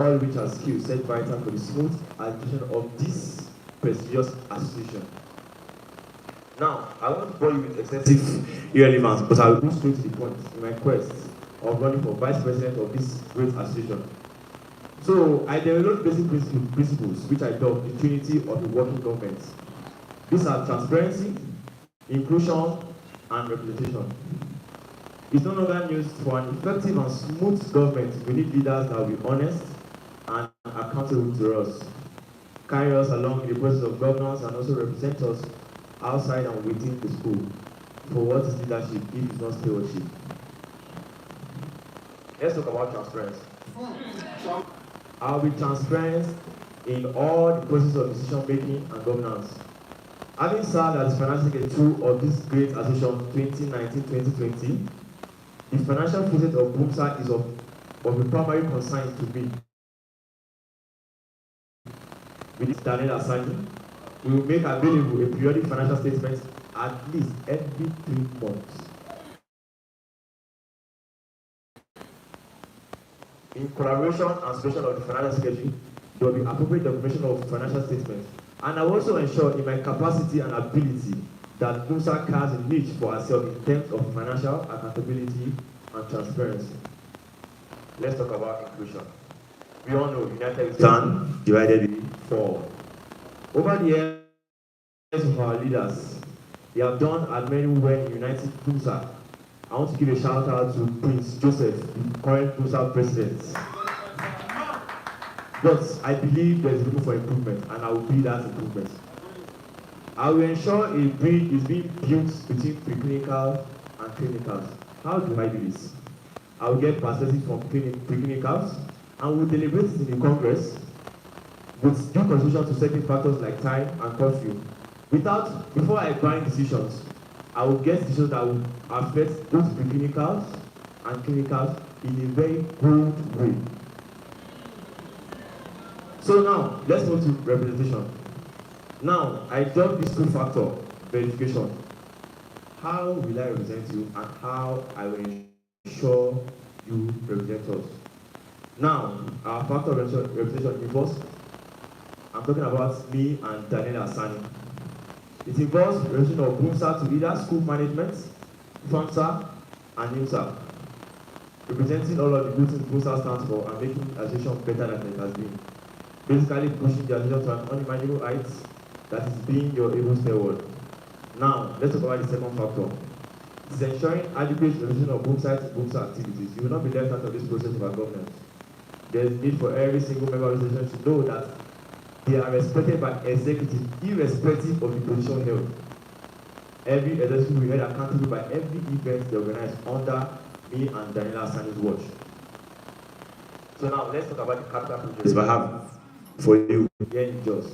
all which are skills set vital for the smooth administration of this prestigious association. Now, I won't bore you with excessive irrelevance, but I will go straight to the point in my quest of running for vice president of this great association. So, I developed basic principles which I dub the trinity of the working government. These are transparency, inclusion, and representation. It's no longer news for an effective and smooth government. We need leaders that will be honest and accountable to us, carry us along in the process of governance, and also represent us outside and within the school. For what is leadership if it's not stewardship? Let's talk about transparency. I'll be transparent in all the process of decision making and governance. Having served as financial secretary of this great association 2019-2020, the financial facet of BUMSA is of a primary concern to me. With Daniel Asani, we will make available a periodic financial statement at least every 3 months. In collaboration and supervision of the financial secretary, there will be appropriate documentation of financial statements. And I will also ensure in my capacity and ability that BUMSA carries a niche for herself in terms of financial accountability and transparency. Let's talk about inclusion. We all know united we stand, divided we fall. Over the years of our leaders, they have done as many well in united BUMSA. I want to give a shout out to Prince Joseph, the current BUMSA president. But I believe there is room for improvement, and I will be that improvement. I will ensure a bridge is being built between preclinical and clinicals. How do I do this? I will get perspectives from preclinicals, and will deliberate it in the Congress with due consideration to certain factors like time and curfew. Before I bind decisions, I will get decisions that will affect both preclinicals and clinicals in a very good way. So now, let's move to representation. Now, I drop this 2-factor verification. How will I represent you, and how I will ensure you represent us? Now, our factor representation involves, I'm talking about me and Daniel Asani. It involves representation of BUMSA to either school management, FAMSA, and NIMSA, representing all of the good things BUMSA stands for and making the association better than it has been. Basically pushing the association to an unimaginable height that is being your able steward. Now, let's talk about the second factor. It is ensuring adequate representation of BUMSA to BUMSA activities. You will not be left out of this process of our governance. There is need for every single member of the association to know that they are respected by executive, irrespective of the position held. Every executive will be held accountable by every event they organize under me and Daniela Asani's watch. So now let's talk about the capital projects I have for you here in Jos.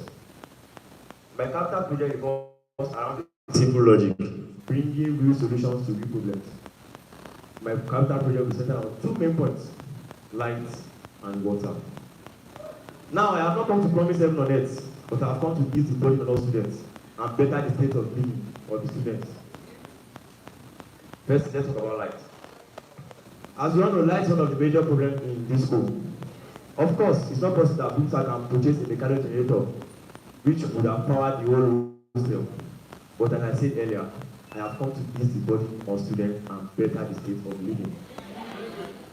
My capital project revolves around simple logic, bringing real solutions to real problems. My capital project will center on 2 main points: light and water. Now, I have not come to promise heaven on earth, but I have come to ease the burden of all students and better the state of living of the students. First, let's talk about light. As we all know, light is one of the major problems in this school. Of course, it's not possible that BUMSA can purchase a mechanical generator which would have powered the whole hostel. But as I said earlier, I have come to ease the burden of students and better the state of living.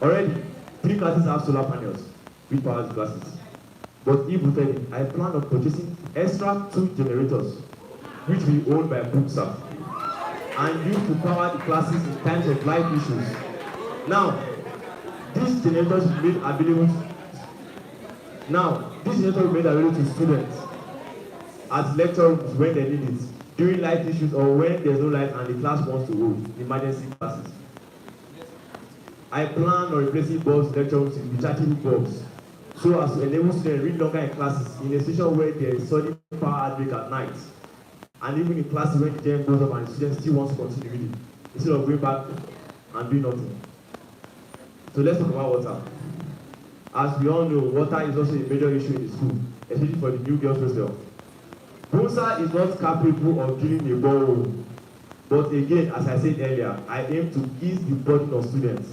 Already, 3 classes have solar panels which powers the classes. But if I plan on purchasing extra 2 generators which will be owned by BUMSA and used to power the classes in times of life issues. Now, these generators will be made available to students as lecturers when they need it, during light issues or when there's no light and the class wants to hold emergency classes. I plan on replacing bulbs lecturers with rechargeable bulbs so as to enable students to read longer in classes in a situation where there is sudden power outbreak at night, and even in classes when the gem goes up and the students still want to continue reading instead of going back and doing nothing. So let's talk about water. As we all know, water is also a major issue in the school, especially for the new girls hostel. BUMSA is not capable of drilling a borehole, but again, as I said earlier, I aim to ease the burden of students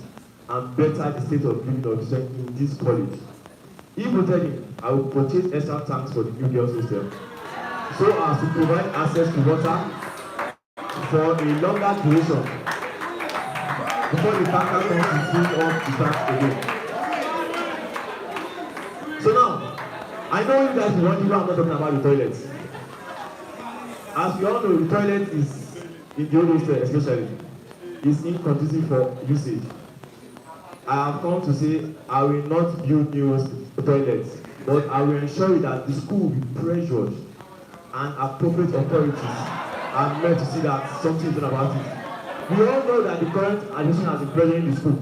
and better the state of living of students in this college. He voted in, I will purchase extra tanks for the new girls' hostel so as to provide access to water for a longer duration before the tanker comes to fill up the tanks again. So now, I know you guys will wonder why I'm not talking about the toilets. As we all know, the toilet is, in the old hostel especially, is inconducive for usage. I have come to say I will not build new toilets, but I will ensure that the school will be pressured and appropriate authorities are meant to see that something is done about it. We all know that the current administration has been pressuring the school.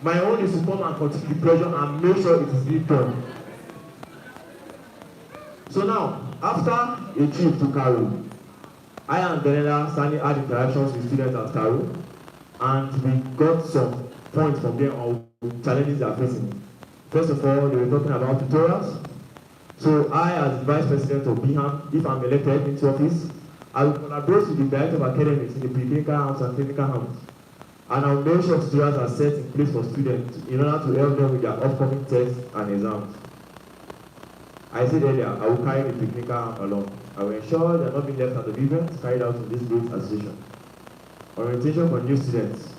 My own is to come and continue the pressure and make sure it is being done. So now, after a trip to Cairo, I and Daniela Sani had interactions with students at Cairo, and we got some points from them on challenges they are facing. First of all, they were talking about tutorials. So I, as the vice president of BHAM, if I'm elected into office, I will collaborate with the director of academics in the pre-clinical house and clinical house. And I will make sure tutorials are set in place for students in order to help them with their upcoming tests and exams. I said earlier, I will carry the pre-clinical house along. I will ensure they are not being left out of events carried out in this great association. Orientation for new students.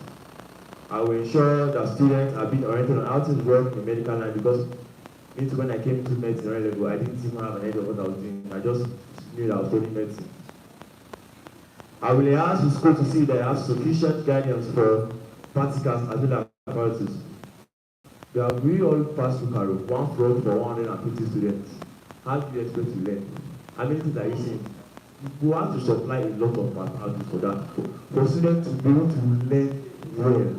I will ensure that students are being oriented on how to work in the medical line, because me too, when I came to medicine level, I didn't even have an idea of what I was doing. I just knew that I was studying medicine. I will ask the school to see that I have sufficient guidance for practicals as well as apparatus. We all passed through Cairo, one fraud for 150 students. How do you expect to learn? How many things are you saying? You have to supply a lot of apparatus for that, for students to be able to learn well.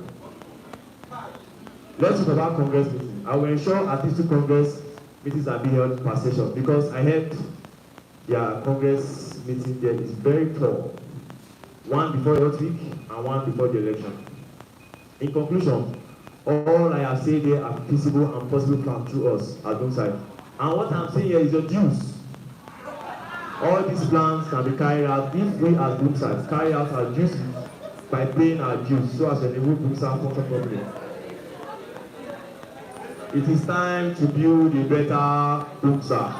Let's talk about Congress meetings. I will ensure at least 2 Congress meetings are being held per session, because I heard their Congress meeting there is very poor. One before the week and one before the election. In conclusion, all I have said here are feasible and possible plans through us at Doomside. And what I'm saying here is your dues. All these plans can be carried out if we as Doomside carry out our dues by paying our dues so as to enable Doomside function properly. It is time to build a better Doomside.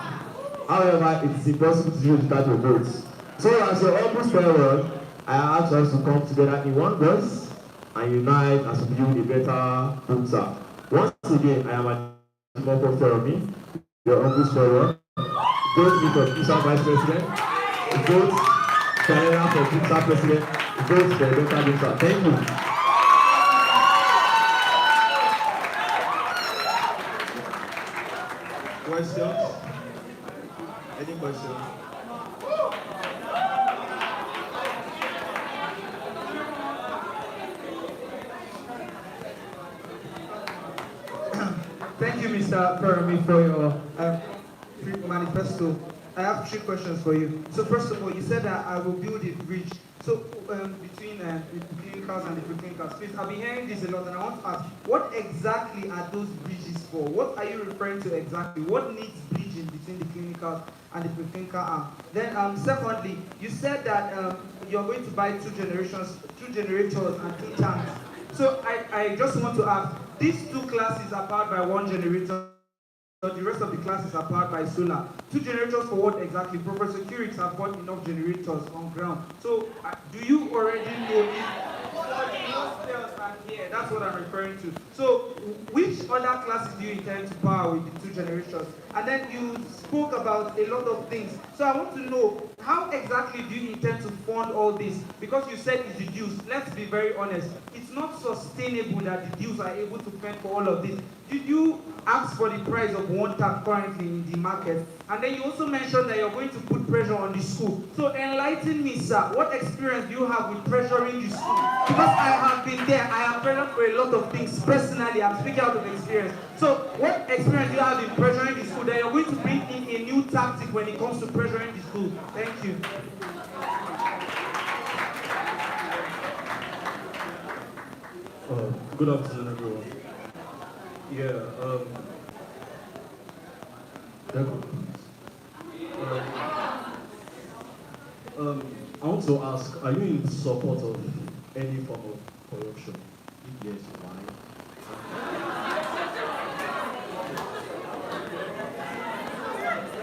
However, it is impossible to do without your votes. So as your humble farewell, I ask us to come together in one voice and unite as we build a better Doomside. Once again, I am a Timoko Fermi, your humble farewell. Vote me for Doomside Vice President. Vote Canada for Doomside President. Vote for a better Doomside. Thank you. Questions? Any questions? Thank you, Mr. Perami, for your manifesto. I have 3 questions for you. So first of all, you said that I will build a bridge. So between the clinicals and the pre-clinicals, please, I've been hearing this a lot, and I want to ask, what exactly are those bridges for? What are you referring to exactly? What needs bridging between the clinicals and the pre-clinical arm? Then secondly, you said that you're going to buy 2 generators and 2 tanks. So I just want to ask, these 2 classes are powered by 1 generator. The rest of the classes are powered by solar. 2 generators for what exactly? Professor Curix have bought enough generators on ground. So do you already know if for the hostels and here? That's what I'm referring to. So which other classes do you intend to power with the 2 generators? And then you spoke about a lot of things. So I want to know, how exactly do you intend to fund all this? Because you said it's the dues. Let's be very honest. It's not sustainable that the dues are able to fend for all of this. Did you ask for the price of 1 tap currently in the market? And then you also mentioned that you're going to put pressure on the school. So enlighten me, sir. What experience do you have with pressuring the school? Because I have been there. I have pressured for a lot of things personally. I'm speaking out of experience. So what experience do you have in pressuring the school that you're going to bring in a new tactic when it comes to pressuring the school? Thank you. Good afternoon, everyone. I want to ask, are you in support of any form of corruption? If yes, why?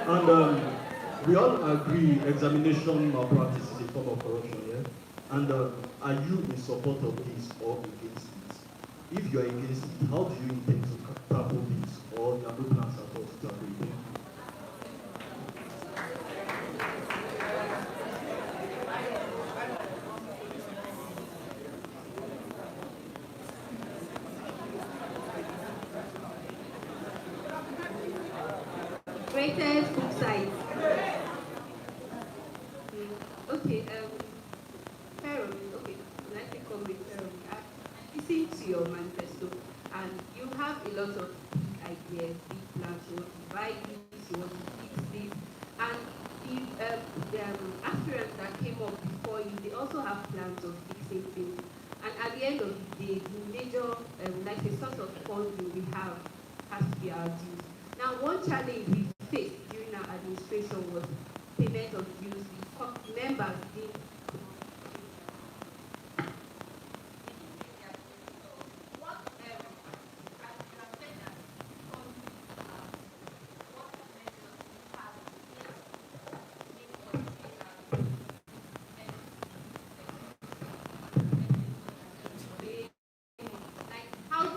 And we all agree examination malpractice is a form of corruption, yeah? And are you in support of this or against it? If you are against it, how do you intend to tackle this, or you have no plans at all to tackle it? Greatest book size. Okay, fair enough. Okay, like a comment. I listened to your manifesto, and you have a lot of big ideas, big plans. You want to buy this, you want to fix this, and the aspirants that came up before you, they also have plans of fixing things. And at the end of the day, the major, like the source of funding we have has to be our dues. Now, one challenge we faced during our administration was payment of dues. The members did like how to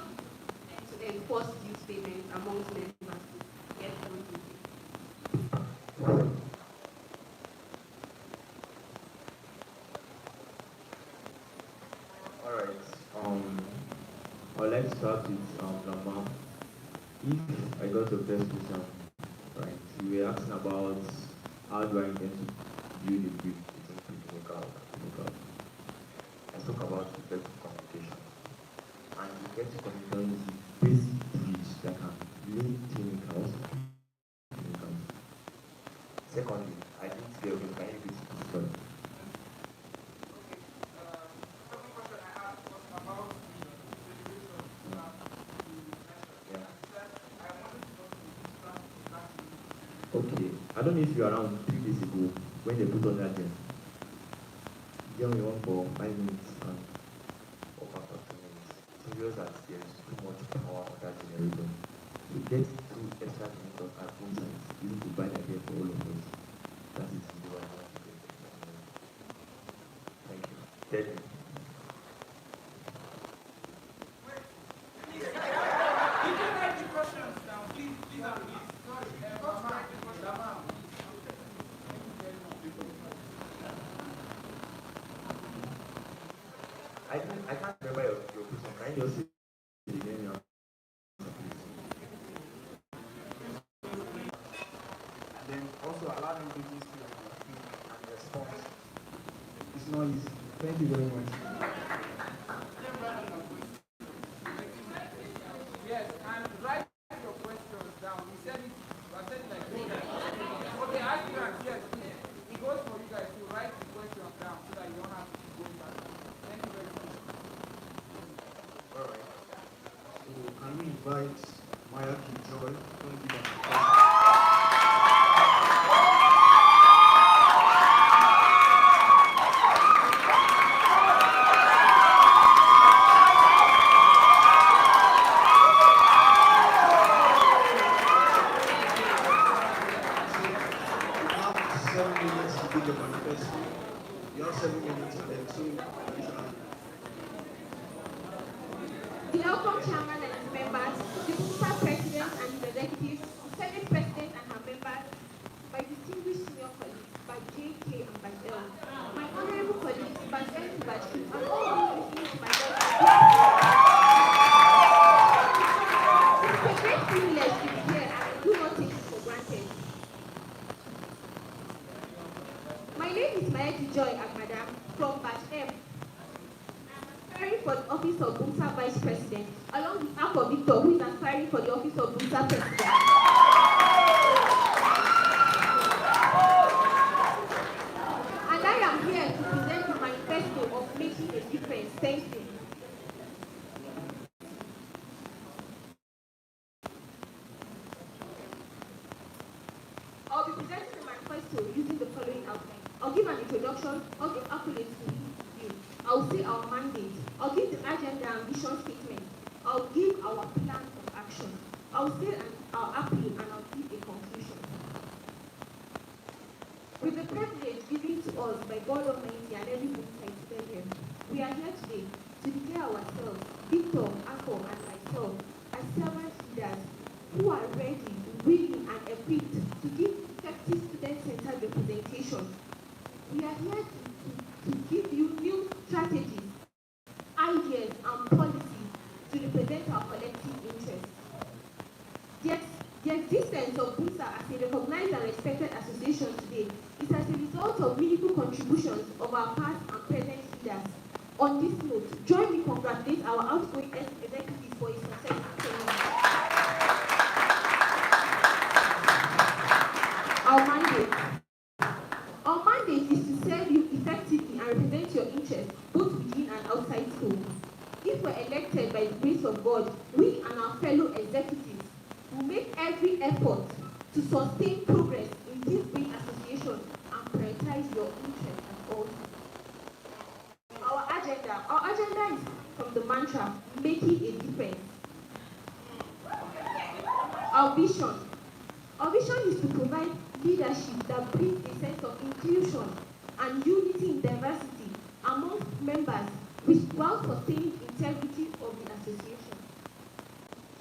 enforce dues payments amongst members to get funding. All right. I'd like to start with Lama. If I got your first question, right, you were asking about how do I intend to build a bridge between clinical and clinical. I spoke about effective communication. And effective communication is the basic bridge that can link clinicals to clinicals. Secondly, I think there will be a bit of Okay, I don't know if you were around 3 days ago when they put on that gen. Then we went for 5 minutes and up after 2 minutes. So we realized that there is too much power on that generator. To get through extra generators at home sites, you need to buy that there for all of us. That is the way I want to get it. Thank you. Thirdly, I can't remember your question. Can you just say it again? Yeah? And then also allow them to use your and response. It's not easy. Thank you very much. Yes, and write your questions down. We said it, I said it like this. Okay, aspirants, yes, please. It goes for you guys to write the questions down so that you don't have to keep going back. Thank you very much. All right. So can we invite Maya to join? Don't give us You have 7 minutes to do the manifesto. You have 7 minutes and then 2 additional. The outcome chairman and his members, the principal president and his executives, the senate president and her members, my distinguished senior colleagues, by JK and by L, my honorable colleagues, by N to by Q, and all those listening to my voice. It's a great privilege to be here, and I do not take it for granted. My name is Mayeti Joy Agmadam from Batch M. Aspiring for the office of BUMSA Vice President, along with Alpha Victor, who is aspiring for the office of BUMSA President. And I am here to present the manifesto of making a difference. Thank you. I'll be presenting the manifesto using the following outline. I'll give an introduction, I'll give accolades to you, I'll say our mandate, I'll give the agenda and vision statement, I'll give our plan of action, I'll say our appeal, and I'll give a conclusion. us by God Almighty and every book cited here. We are here today to declare ourselves, Victor, Akko, and myself, as servant leaders who are ready, willing, and equipped to give effective student-centered representation. We are here to give you new strategies, ideas, and policies to represent our collective interests. The existence of BUSA as a recognized and respected association today is as a result of meaningful contributions of our past and present leaders. On this note, join me congratulate our outgoing executive for his successful tenure. Our mandate is to serve you effectively and represent your interests both within and outside school. If we're elected by the grace of God, we and our fellow executives will make every effort to sustain progress in this great association and prioritize your interests at all times. Our agenda is from the mantra, making a difference. Our vision is to provide leadership that brings a sense of inclusion and unity in diversity amongst members while sustaining integrity of the association.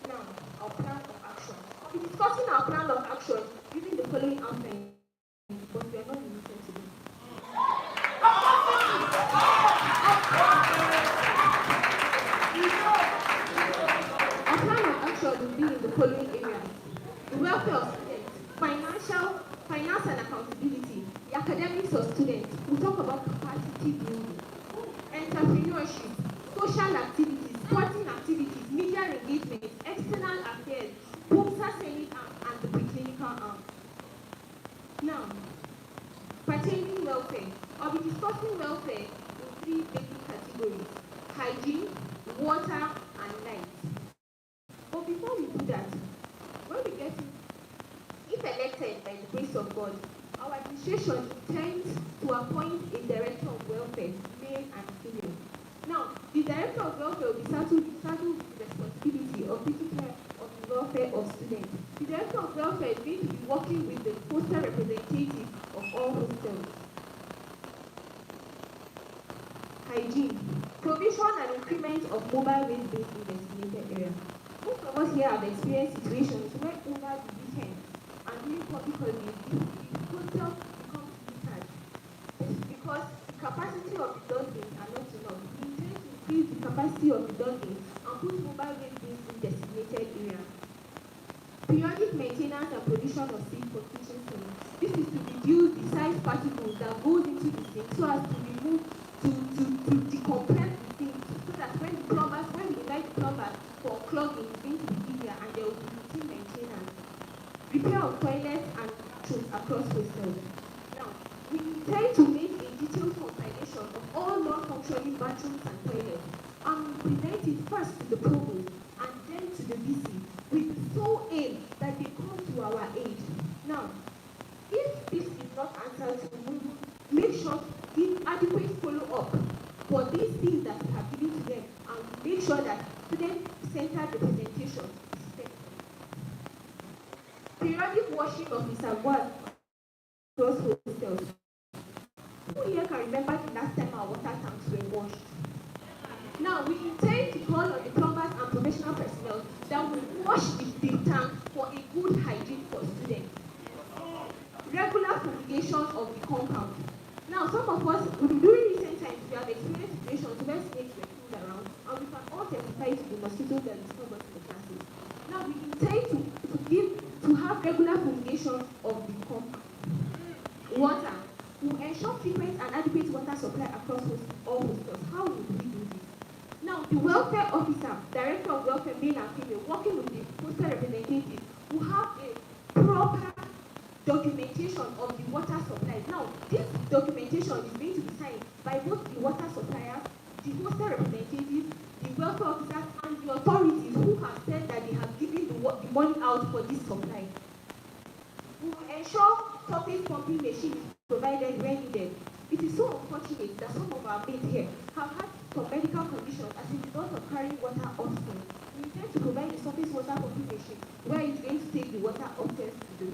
Now, our plan of action. I'll be discussing our plan of action using the following outline, but we are not limited to them. Our plan of action will be in the following areas: the welfare of students, finance and accountability, the academics of students. We'll talk about capacity building, entrepreneurship, social activities, sporting activities, media engagement, external affairs, POMSA Senate and the preclinical arm. Now, pertaining welfare, I'll be discussing welfare in three basic categories: hygiene, water, and light. But before we do that, when we get to, if elected by the grace of God, our administration intends to appoint a director of welfare, male and female. Now, the director of welfare will be saddled with the responsibility of taking care of the welfare of students. The director of welfare is going to be working with the hostel representatives of all hostels. Hygiene, provision and increment of mobile waste-based in designated area. Most of us here have experienced situations where over the weekend and during public holidays, the hostel becomes littered because the capacity of the dustbins are not enough. We intend to increase the capacity of the dustbins and put mobile waste-based in designated area. Periodic maintenance and provision of sink for kitchen sink. This is to reduce the size particles that goes into the sink so as to remove to decompress the sink so that when we invite the plumbers for clogging, it's going to be easier and there will be routine maintenance. Repair of toilets and bathrooms across hostels. Now, we intend to make a detailed compilation of all non-functioning bathrooms and toilets and present it first to the provost and then to the VC with the sole aim that they come to our aid. Now, if this is not answered, we will make sure to give adequate follow-up for these things that we have given to them and make sure that student-centered representation is set. Periodic washing of reservoirs across hostels. Who here can remember the last time our water tanks were washed? Now, we intend to call on the plumbers and professional personnel that will wash the tank for a good hygiene for students. Regular fumigation of the compound. Now, some of us, during recent times, we have experienced situations where snakes were killed around, and we can all testify to the mosquitoes that discovered in the classes. Now, we intend to have regular fumigation of the compound. Water. We will ensure frequent and adequate water supply across all hostels. How will we do this? Now, the welfare officer, director of welfare, male and female, working with the hostel representatives, will have a proper documentation of the water supplies. Now, this documentation is going to be signed by both the water suppliers, the hostel representatives, the welfare officers, and the authorities who have said that they have given the money out for this supply. We will ensure surface pumping machines provided where needed. It is so unfortunate that some of our mates here have had some medical conditions as a result of carrying water upstairs. We intend to provide a surface water pumping machine where it's going to take the water upstairs to do.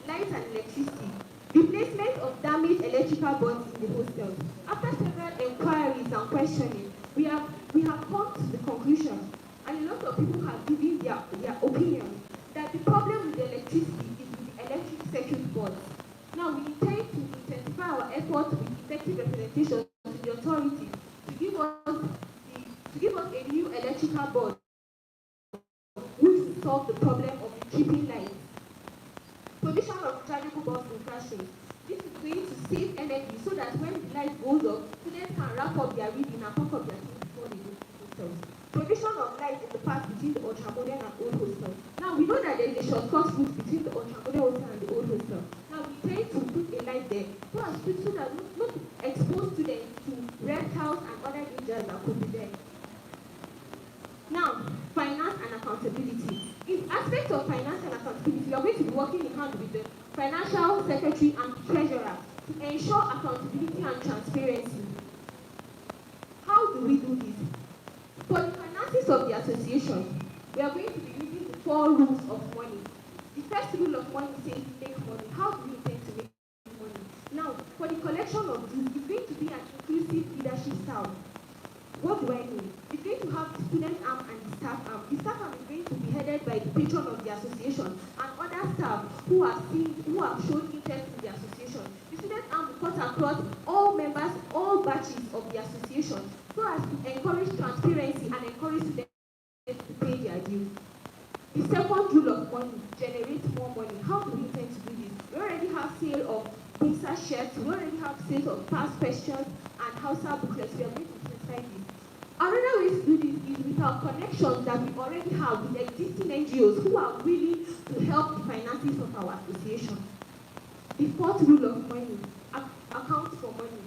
Light and electricity. The replacement of damaged electrical boards in the hostels. After several inquiries and questioning, we have come to the conclusion, and a lot of people have given their opinion, that the problem with the electricity is with the electric circuit boards. Now, we intend to intensify our efforts with effective representation to the authorities to give us a new electrical board which will solve the problem of the tripping lights. Provision of rechargeable bulbs in classrooms. This is going to save energy so that when the light goes off, students can wrap up their reading and pack up their things before they go to hostels. Provision of light in the path between the ultramodern and old hostel. Now, we know that there is a shortcut route between the ultramodern hostel and the old hostel. Now, we tend to put a light there so that not expose students to reptiles and other dangers that could be there. Now, finance and accountability. In aspect of finance and accountability, we are going to be working in hand with the financial secretary and treasurer to ensure accountability and transparency. How do we do this? For the finances of the association, we are going to be using the 4 rules of money. The first rule of money says make money. How do we intend to make money? Now, for the collection of dues, it's going to be an inclusive leadership style. What do I mean? It's going to have the student arm and the staff arm. The staff arm is going to be headed by the patron of the association and other staff who have shown interest in the association. The student arm will cut across all members, all batches of the association, so as to encourage transparency and encourage students to pay their dues. The second rule of money: generate more money. How do we intend to do this? We already have sale of pizza shirts, we already have sales of past questions and Hausa booklets. We are going to intensify this. Another way to do this is with our connections that we already have with existing NGOs who are willing to help the finances of our association. The fourth rule of money: account for money.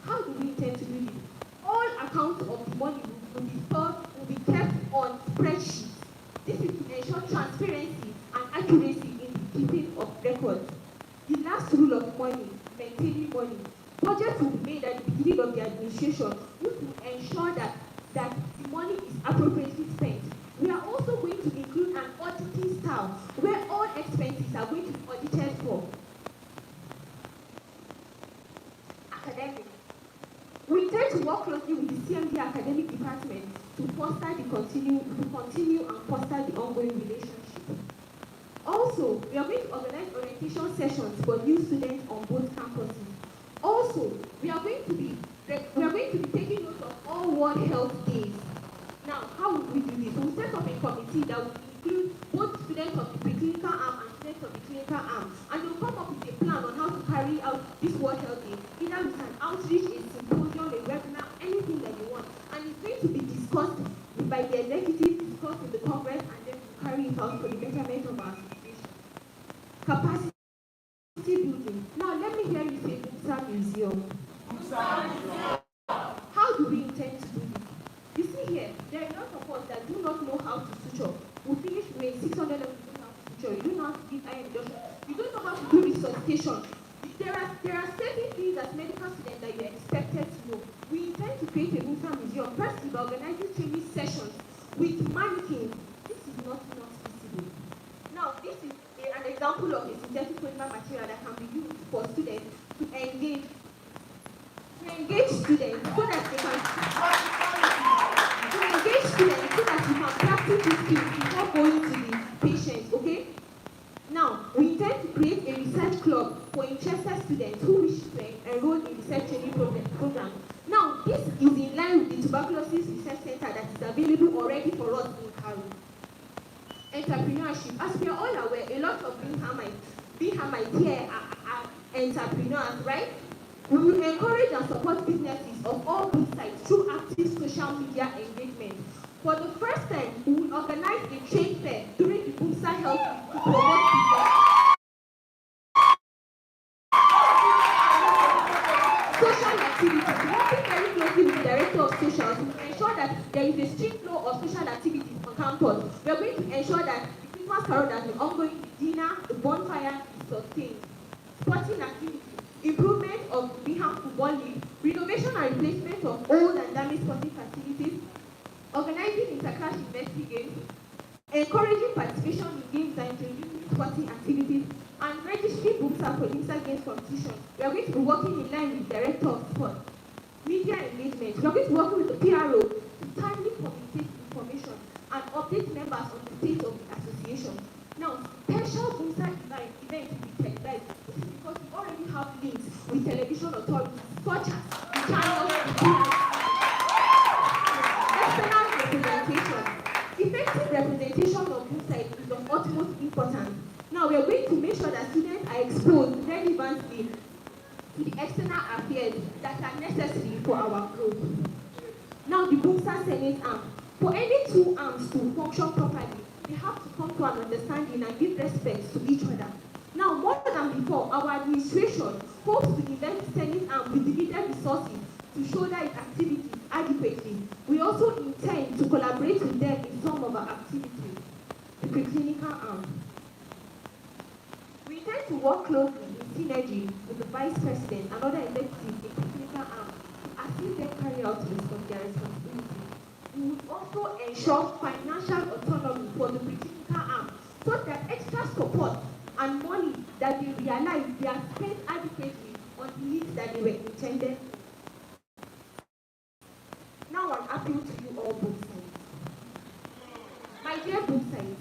How do we intend to do this? All accounts of the money will be kept on spreadsheets. This is to ensure transparency and accuracy in the keeping of records. The last rule of money: maintaining money. Budgets will be made at the beginning of the administration, which will ensure that the money is appropriately spent. We are also going to include an auditing style where all expenses are going to be audited for. Academic. We intend to work closely with the CMD academic department to foster continue and foster the ongoing relationship. Also, we are going to organize orientation sessions for new students on both campuses. Also, we are going to be taking note of all World Health Days. Now, how will we do this? We'll set up a committee that will include both students of the preclinical arm and students of the clinical arm, and they'll come up with a plan on how to carry out this World Health Day, either with an outreach, a symposium, a webinar, anything that you want. And it's going to be discussed by the executive, discussed with the Congress, and then we'll carry it out for the betterment of our association. Capacity building. Now, let me hear you say Buksa Museum. How do we intend to do this? You see here, there are a lot of us that do not know how to suture. We finish with 600 and we don't know how to suture. You don't know how to give eye induction. You don't know how to do resuscitation. There are certain things as medical students that you're expected to know. We intend to create a Buksa Museum. First, we're organizing training sessions with mannequins. This is not feasible. Now, this is an example of a synthetic polymer material that can be used for students to engage students so that they can practice these skills before going to the patients, okay? Now, we intend to create a research club for interested students who wish to enroll in research training program. Now, this is in line with the tuberculosis research center that is available already for us in Kano. Entrepreneurship. As we are all aware, a lot of Binghamites here are entrepreneurs, right? We will encourage and support businesses of all these sites through active social media engagement. For the first time, we will organize a trade fair during the Buksa Health Week to promote business. Social activities. Working very closely with the director of socials to ensure that there is a stream flow of social activities on campus. We are going to ensure that the Christmas parade that is ongoing, the dinner, the bonfire is sustained. Sporting activities. Improvement of Bingham Football League, renovation and replacement of old and damaged sporting facilities, organizing inter-class university games, encouraging participation in games and introducing sporting activities. activities, and registering Boomsa for inter-games competition. We are going to be working in line with Director of Sport, Media Engagement. We are going to work with the PRO to timely communicate information and update members on the state of the association. Now, special Boomsa event will be televised. This is because we already have links with television authorities such as the channels, the PRO. External representation. Effective representation of Boomsa is of utmost importance. Now, we are going to make sure that students are exposed relevantly to the external affairs that are necessary for our growth. Now, the Boomsa Senate arm. For any two arms to function properly, they have to come to an understanding and give respect to each other. Now, more than before, our administration hopes to invest the Senate arm with the needed resources to shoulder its activities adequately. We also intend to collaborate with them in some of our activities. The preclinical arm. We intend to work closely in synergy with the Vice President and other executives in preclinical arm to assist them carry out their responsibilities. We would also ensure financial autonomy for the preclinical arm so that extra support and money that they realize they are spent adequately on the needs that they were intended. Now I appeal to you all both sides. My dear both sides,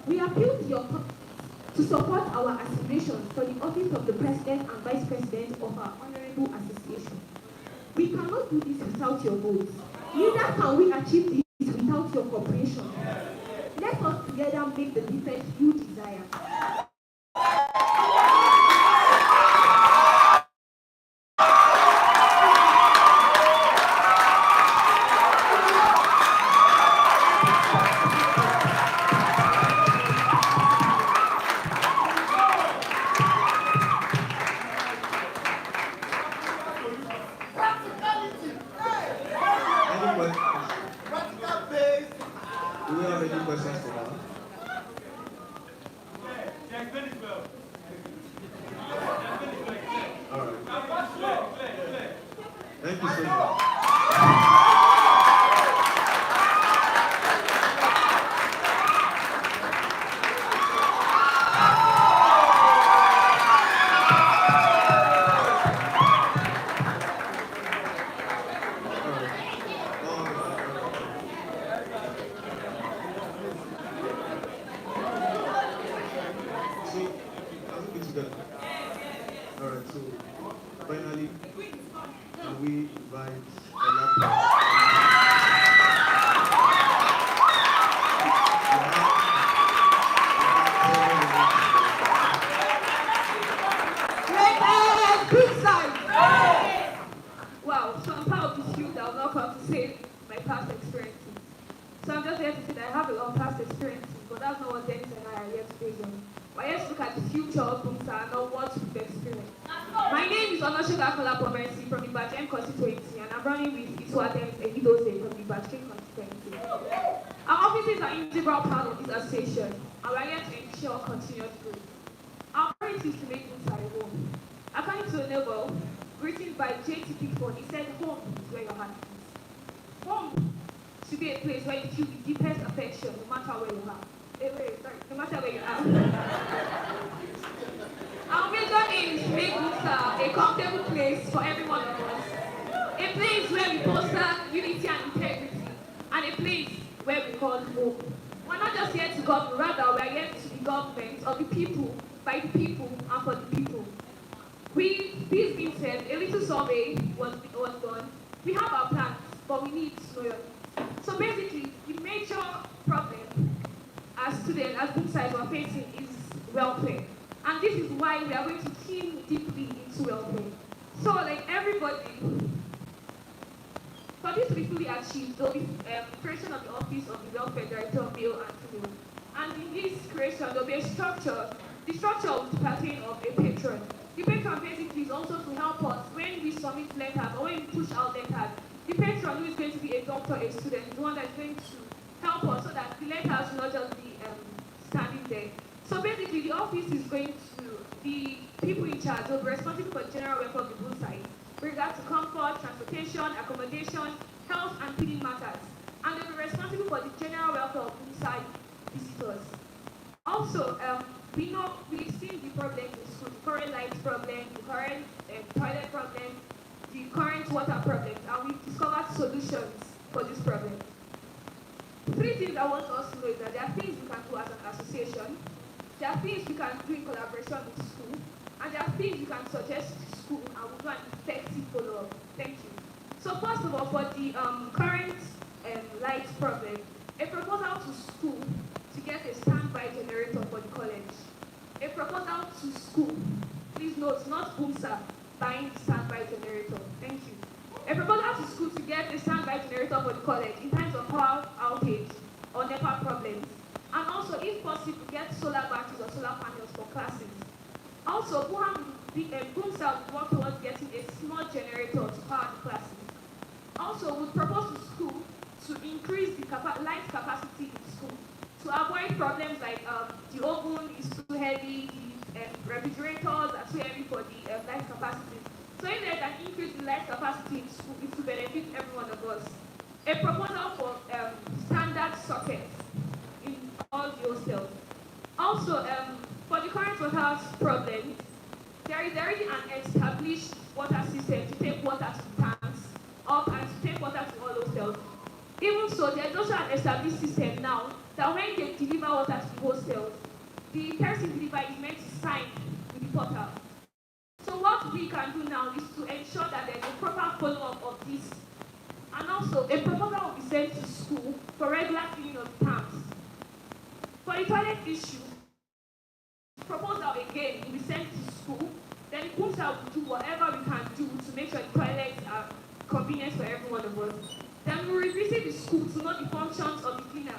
we appeal to your to support our aspirations for the office of the President and Vice President of our Honorable Association. We cannot do this without your votes. Neither can we achieve this without your cooperation. Let us together make the difference you desire. Do we have any questions for her? All right. Thank you so much. Alright, so finally, can we invite a laptop? Wow, so I'm proud of this youth. I was not proud to say my past experiences. So I'm just here to say that I have a lot of past experiences, but that's not what Dennis and I are here to base on. We're here to look at the future of Boomsa and not what we've experienced. My name is Onoshoga Kolapomersi from the Ibadan constituency, and I'm running with Iswadems Egidoze from the Ibadan constituency. Our offices are integral part of this association, and we're here to ensure continuous growth. Our priority is to make Boomsa a home. According to a novel written by J.T. Pickford, he said, home is where your heart is. Home should be a place where you feel the deepest affection, no matter where you are. No matter where you are. Our major aim is to make Boomsa a comfortable place for every one of us. A place where we foster unity and integrity, and a place where we call home. We're not just here to govern, rather we're here to be government of the people, by the people, and for the people. This being said, a little survey was done. We have our plans, but we need to know your needs. So basically, the major problem as students, as Boomsa are facing is welfare. And this is why we are going to key deeply into welfare. So like everybody, for this to be fully achieved, there will be creation of the office of the welfare director, male and female. And in this creation, there will be a structure. The structure will pertain of a patron. The patron basically is also to help us when we submit letters or when we push out letters. The patron who is going to be a doctor, a student, the one that is going to help us so that the letters will not just be standing there. So basically, the office is going to, the people in charge will be responsible for the general welfare of the Boomsa with regard to comfort, transportation, accommodation, health, and feeding matters. And they'll be responsible for the general welfare of Boomsa visitors. Also, We know we've seen the problems in school, the current light problem, the current toilet problem, the current water problem, and we've discovered solutions for this problem. Three things I want us to know is that there are things we can do as an association, there are things we can do in collaboration with school, and there are things you can suggest to school and we'll do an effective follow-up. Thank you. So first of all, for the current light problem, a proposal to school to get a standby generator for the college. A proposal to school, please note, not BUMSA buying the standby generator. Thank you. A proposal to school to get a standby generator for the college in times of power outage or NEPA problems. And also, if possible, get solar batteries or solar panels for classes. Also, BUMSA would work towards getting a small generator to power the classes. Also, would propose to school to increase the light capacity in school to avoid problems like the oven is too heavy, the refrigerators are too heavy for the light capacity. So if there's an increase in light capacity in school, it will benefit every one of us. A proposal for standard sockets in all the hostels. Also, for the current water problem, there is already an established water system to take water to the tanks up and to take water to all hostels. Even so, there's also an established system now that when they deliver water to the hostels, the person deliver is meant to sign with the portal. So what we can do now is to ensure that there's a proper follow-up of this. And also, a proposal will be sent to school for regular cleaning of the tanks. For the toilet issue, proposal again will be sent to school. Then the council will do whatever we can do to make sure the toilets are convenient for every one of us. Then we will revisit the school to know the functions of the cleaner.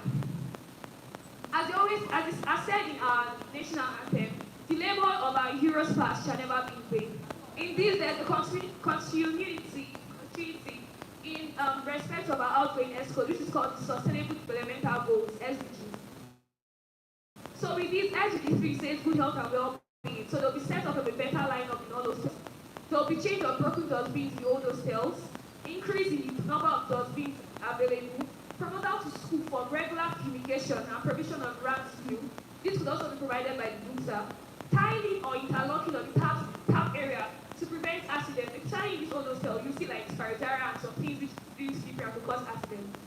As said in our national anthem, the labor of our heroes past shall never be in vain. In this, there's a continuity in respect of our outgoing ESCO, which is called the Sustainable Developmental Goals, SDGs. So with this, SDG 3 says good health and well-being. So they'll be set up of a better lineup in all those hostels. There'll be change of broken dustbins in all those hostels, increase in the number of dustbins available, proposal to school for regular fumigation and provision of rat fuel. This could also be provided by the BUMSA. Tiling or interlocking of the tap area to prevent accidents. Especially in this old hostel, you see like spirogyra and some things which really slippery and could cause accidents.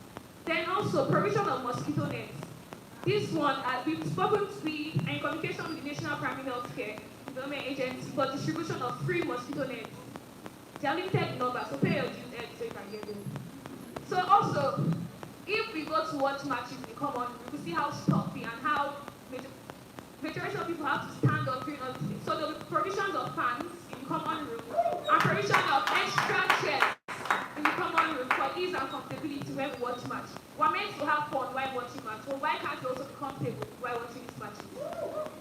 Then also provision of mosquito nets. This one, we've spoken to in communication with the National Primary Health Care Development Agency for distribution of free mosquito nets. They are limited in number, so pay your dues early so you can get them. So also, if we go to watch matches in the common room, we can see how stuffy and how majority of people have to stand up during all these things. So there will be provisions of fans in the common room and provision of extra chairs in the common room for ease and comfortability when we watch match. We're meant to have fun while watching match, so why can't we also be comfortable while watching this match?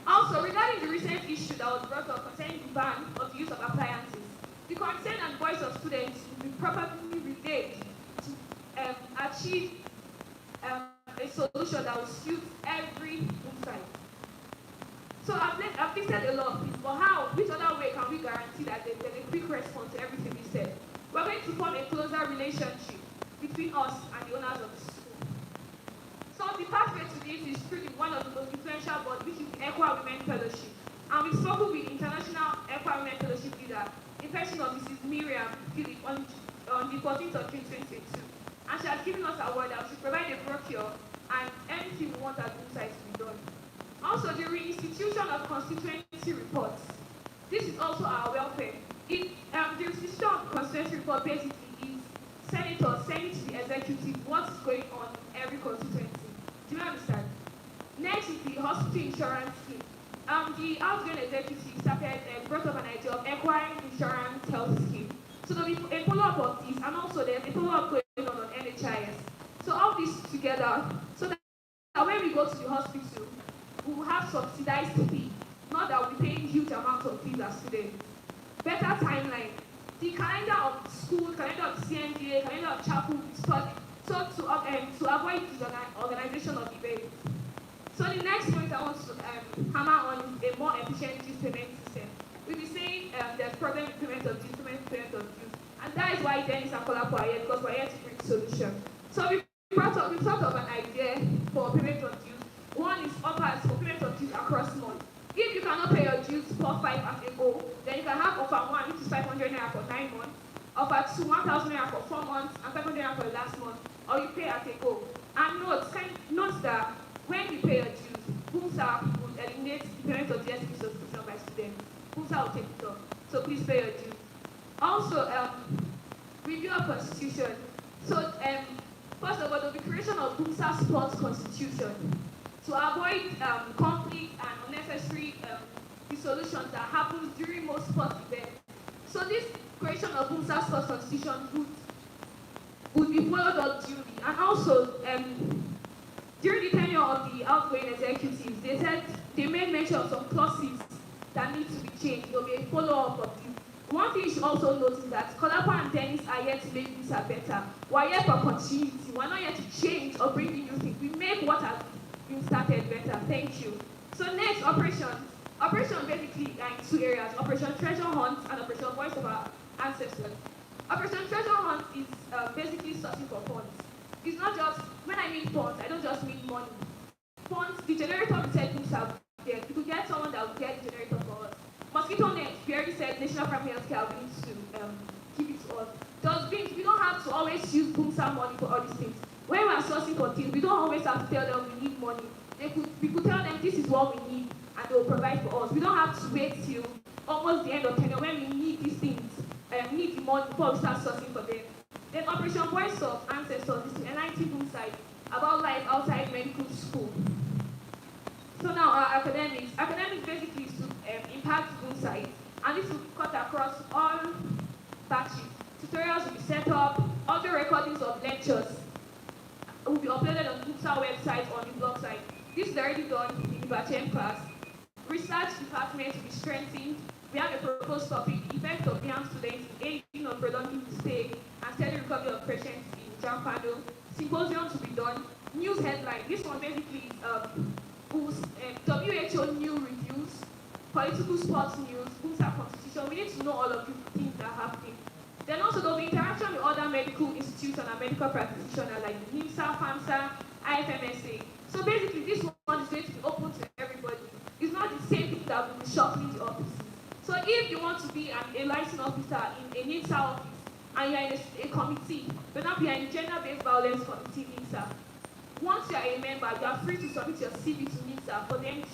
Also, regarding the recent issue that was brought up concerning the ban of the use of appliances, the concern and voice of students will be properly relayed to achieve a solution that will suit every room side. So I've listed a lot of things, but which other way can we guarantee that there's a quick response to everything we said? We're going to form a closer relationship between us and the owners of the school. So the pathway to this is through one of the most influential boards, which is the Equa Women Fellowship. And we've spoken with International Equa Women Fellowship leader, in person of Mrs. Miriam Philip on the 14th of June 2022. And she has given us a word that she provide a brochure and anything we want at BUMSA to be done. Also, the reinstitution of constituency reports. This is also our welfare. The reinstitution of constituency report basically is senators sending to the executive what's going on in every constituency. Do you understand? Next is the hospital insurance scheme. The outgoing executive brought up an idea of acquiring insurance health scheme. So there'll be a follow-up of this, and also there's a follow-up going on NHIS. So all this together, so that when we go to the hospital, we will have subsidized fee, not that we'll be paying huge amounts of fees as students. Better timeline. The calendar of school, calendar of CNDA, calendar of chapel study, so to avoid disorganization of events. So the next point I want to hammer on is a more efficient youth payment system. We'll be saying there's problem with payment of dues, payment of dues. And that is why Dennis and Kolako are here, because we're here to bring solution. So we thought of an idea for payment of dues. One is uppers for payment of dues across months. dues per 5 as a goal. Then you can have offer 1, which is 500 naira for 9 months, offer 2, 1,000 naira for 4 months, and 500 naira for the last month, or you pay as a goal. And note that when you pay your dues, BUMSA will eliminate the payment of DSP subscription by students. BUMSA will take it off. So please pay your dues. Also, review of constitution. So, first of all, the creation of BUMSA sports constitution to avoid conflict and unnecessary dissolutions that happens during most sports events. So this creation of BUMSA sports constitution would be followed up duly. And also, during the tenure of the outgoing executives, they made mention of some clauses that need to be changed. There will be a follow-up of this. One thing you should also note is that Kolapa and Dennis are yet to make BUMSA better. We're here for continuity. We're not yet to change or bring in new things. We make what has been started better. Thank you. So next, operations. Operation basically are in 2 areas: Operation Treasure Hunt and Operation Voice of Our Ancestors. Operation Treasure Hunt is basically searching for funds. It's not just, when I mean funds, I don't just mean money. Funds, the generator we said BUMSA, you could get someone that will get the generator for us. Mosquito net, we already said National Primary Health Care will need to give it to us. Dustbins, we don't have to always use BUMSA money for all these things. When we are sourcing for things, we don't always have to tell them we need money. We could tell them this is what we need, and they will provide for us. We don't have to wait till almost the end of tenure when we need these things, need the money before we start sourcing for them. Then Operation Voice of Ancestors is to enlighten BUMSA about life outside medical school. So now our academics. Academics basically is to impact BUMSA, and this will cut across all batches. Tutorials will be set up, audio recordings of lectures will be uploaded on BUMSA website or the blog site. This is already done in the Bachelor class. Research department will be strengthened. We have a proposed topic: effect of young students in aiding or prolonging the stay and steady recovery of patients in JAM panel. Symposiums will be done. News headline. This one basically is WHO new reviews, political sports news, BUMSA constitution. We need to know all of these things that are happening. Then also there will be interaction with other medical institutions and medical practitioners like the NIMSA, FAMSA, IFMSA. So basically this one is going to be open to everybody. It's not the same people that will be shuffling the offices. So if you want to be a licensed officer in a NIMSA office and you're in a committee, but now you're in gender-based violence committee NIMSA, once you are a member, you are free to submit your CV to NIMSA for them to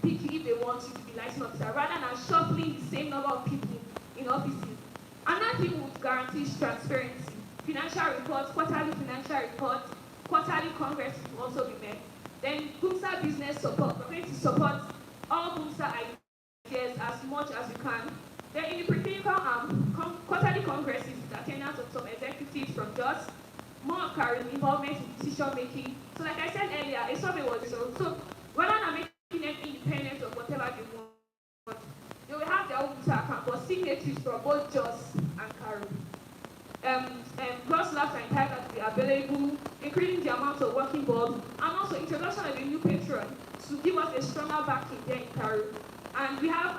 pick you if they want you to be licensed officer, rather than shuffling the same number of people in offices. Another thing would guarantee transparency. Financial reports, quarterly financial reports, quarterly congress will also be met. Then BUMSA business support. We're going to support all BUMSA ideas as much as we can. Then in the preclinical quarterly congresses with attendance of some executives from JOS, more current involvement in decision making. So like I said earlier, a survey was done. So whether I'm making them independent of whatever they want, they will have their own BUMSA account for signatories from both JOS and CARI. Gross labs are entitled to be available, increasing the amount of working bulbs, and also introduction of a new patron to give us a stronger backing there in CARI. And we have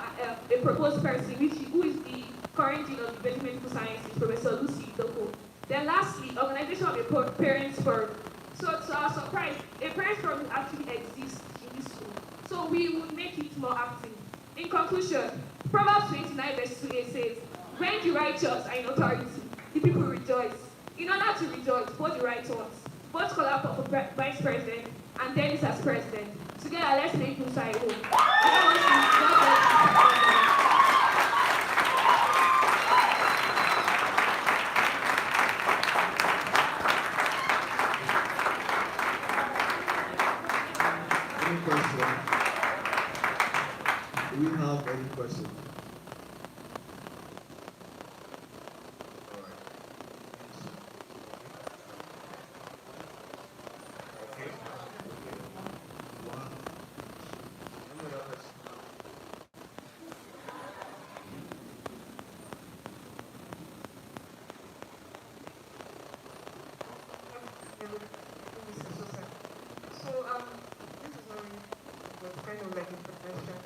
a proposed person, who is the current dean of the Basic Medical Sciences, Professor Lucy Idoko. Then lastly, organization of a parents forum. So to our surprise, a parents forum actually exists in this school. So we would make it more active. In conclusion, Proverbs 29 verse 2 says, when the righteous are in authority, the people rejoice. In order to rejoice, both the right ones, both Kolapa for vice president and Dennis as president. Together, let's make BUMSA a whole. Any question? Do we have any questions? All right. Okay. Wow. Any other question? So, this is already was kind of like introduction.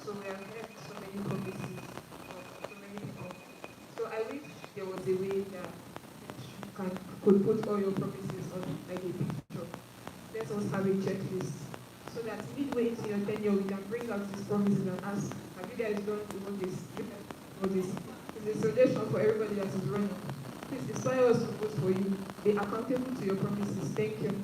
So we have had so many promises of so many people. So I wish there was a way that you could put all your promises on like a picture. Let us have a checklist so that midway into your tenure, we can bring out these promises and ask, have you guys done all this? All this? It's a suggestion for everybody that is running. Please inspire us to vote for you. Be accountable to your promises. Thank you.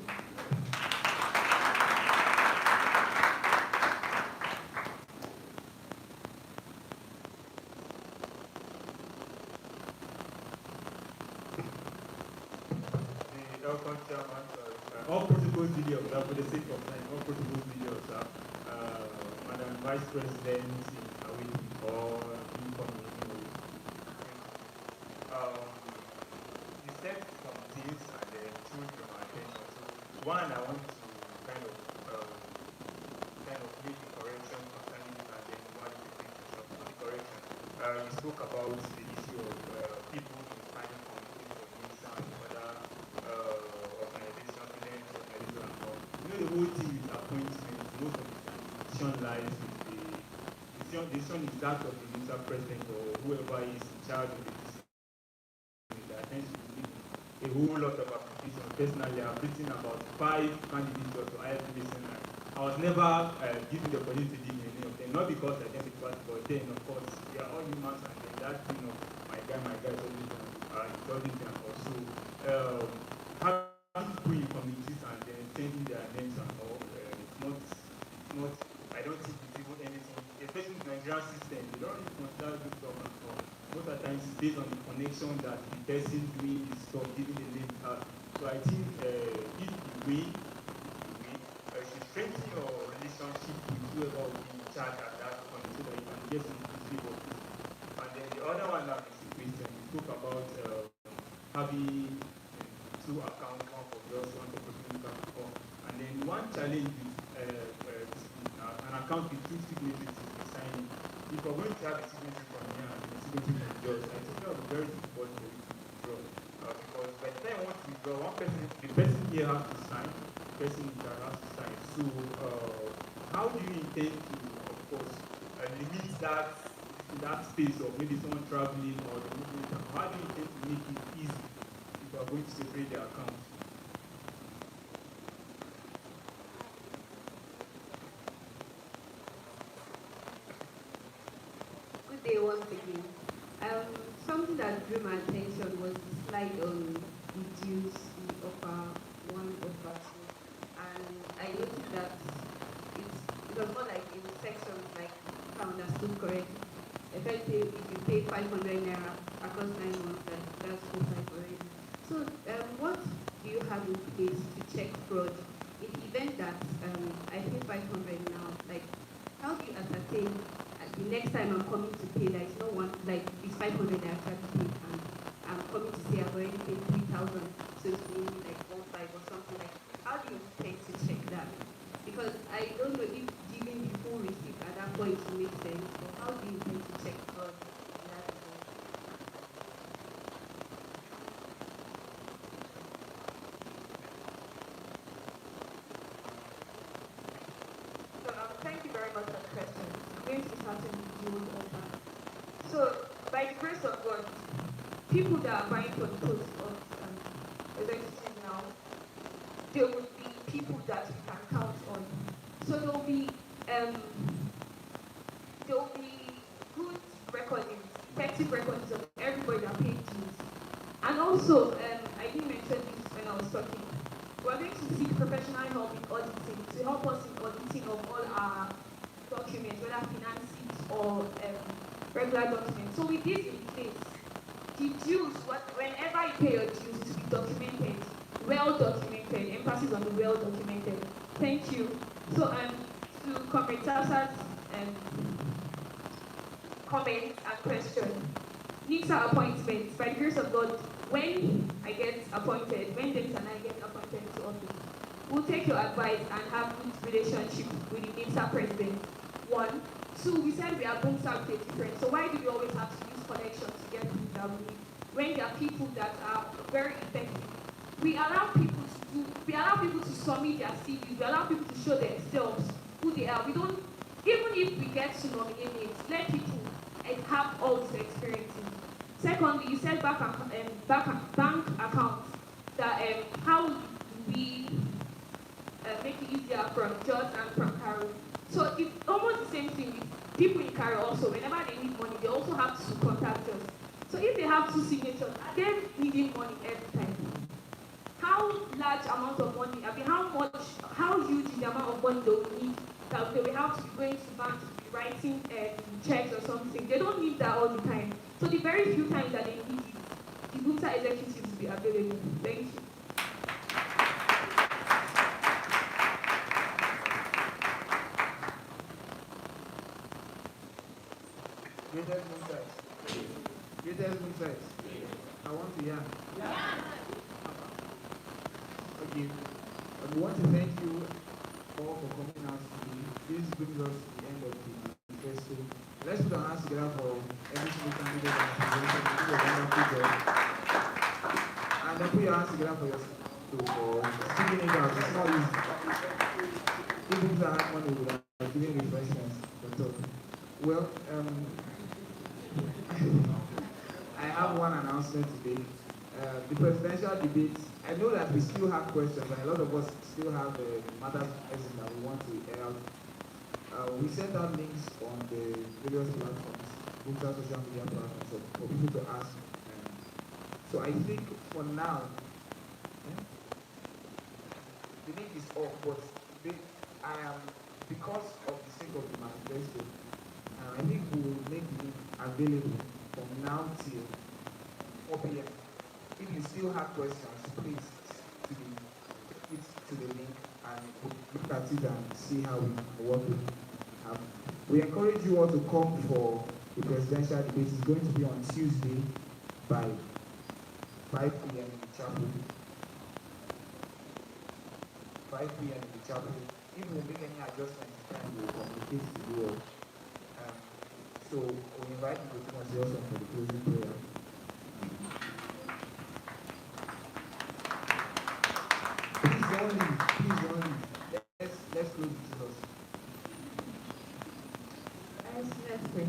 All protocols duly observed for the sake of time. All protocols duly observed. Madam Vice President in awaiting or incoming. You said some things and then drew to my attention. So one, I want to kind of make a correction concerning it, and then one is the correction. You spoke about the issue of people in signing committees for nation and other organizations, and all. You know, the whole thing with appointments, most of the time, the decision lies with the decision is that of the minister president or whoever is in charge of the decision. There tends to be a whole lot of applications. Personally, I've written about 5 candidates to IFPSN. I was never given the opportunity to give any of them, not because I didn't pass, but then, of course, we are all humans, and then that thing of my guy is always there also. Having people in communities and then changing their names and all, it's not, I don't think it's even anything, especially in the Nigerian system. They don't really consider good government. Most of the times it's based on the connection that the person doing this stuff, giving the name has. So I think if you win, you should strengthen your relationship with whoever will be in charge at that point so that you can get some people. And then the other one that is the question, we spoke about having 2 accounts, one for yours, one for personal account. And then one challenge with an account with 2 signatures is signing. If we're going to have a signature from here and a signature from yours, I think that will be very difficult for you to withdraw. Because by the time I want to withdraw, the person here has to sign, the person in there has to sign. So how do you intend to, of course, limit that space of maybe someone traveling or the movement? How do you intend to make it easy if you are going to separate the accounts? Good day once again. Something that drew my attention was the slide on reduce the upper 1 upper 2, and I noticed that it was more like in sections, like if I understood correctly. Effectively, if you pay 500 naira across 9 months, that's full price already. So, what do you have in place to check fraud in the event that I pay 500 now? Like, how do you ascertain the next time I'm coming to pay, there is no one, like this 500 I actually paid, and I'm coming to say I've already paid 3,000, so it's maybe like 1.5 or something like. How do you intend to check that? Because I don't know if giving the full receipt at that point will make sense, but how do you intend to check fraud in that point? So thank you very much for the question. I'm going to be starting with you over. So by the grace of God, people that are vying for the post of executive now, there will be people that we can count on. So there will be good recordings, effective recordings of everybody that paid dues. And also, I didn't mention this when I was talking. We're going to seek professional help in auditing to help us in auditing of all our documents, whether finance sheets or regular documents. So with this in place, the dues, whenever you pay your dues, it will be documented, well documented, emphasis on the well documented. Thank you. So to Comrade Salsa's comments and questions, NICSA appointments, by the grace of God, when I get appointed, when Dennis and I get appointed to office, we'll take your advice and have good relationship with the NICSA president. 1. 2, we said we are both South different, so why do we always have to use connections to get people that we need? When there are people that are very effective, we allow people to submit their CVs, we allow people to show themselves who they are. We don't, even if we get to nominate names, let people have all these experiences. Secondly, you said bank accounts, that how do we make it easier from George and from Carol. So it's almost the same thing with people in Carol also. Whenever they need money, they also have to contact us. So if they have 2 signatures, are they needing money every time? How large amount of money, I mean, how huge is the amount of money they will need that they will have to be going to bank to be writing checks or something? They don't need that all the time. So the very few times that they need it, the Gupta executives will be available. Thank you. Greatest insights. Greatest insights. I want to hear. Okay. We want to thank you all for coming out today. This brings us to the end of the manifesto. Let's put our hands together for every single candidate that has presented. You did a wonderful job. And then put your hands together for yourself for speaking it out. It's not easy. If people had money, we would have given refreshments. But well, I have one announcement today. The presidential debate, I know that we still have questions and a lot of us still have matters that we want to air out. We sent out links on the various platforms, social media platforms, for people to ask. So I think for now, the link is off, but I am, because of the sake of the manifesto, I think we will make the link available from now till 4 p.m. If you still have questions, please to the link and look at it and see how we can work with it. We encourage you all to come for the presidential debate. It's going to be on Tuesday by 5 p.m. in the chapel. 5 p.m. in the chapel. If we make any adjustments in time, we will communicate to you all. So we invite you to consider also for the closing prayer. Please don't leave. Let's close with Jesus. Let's pray.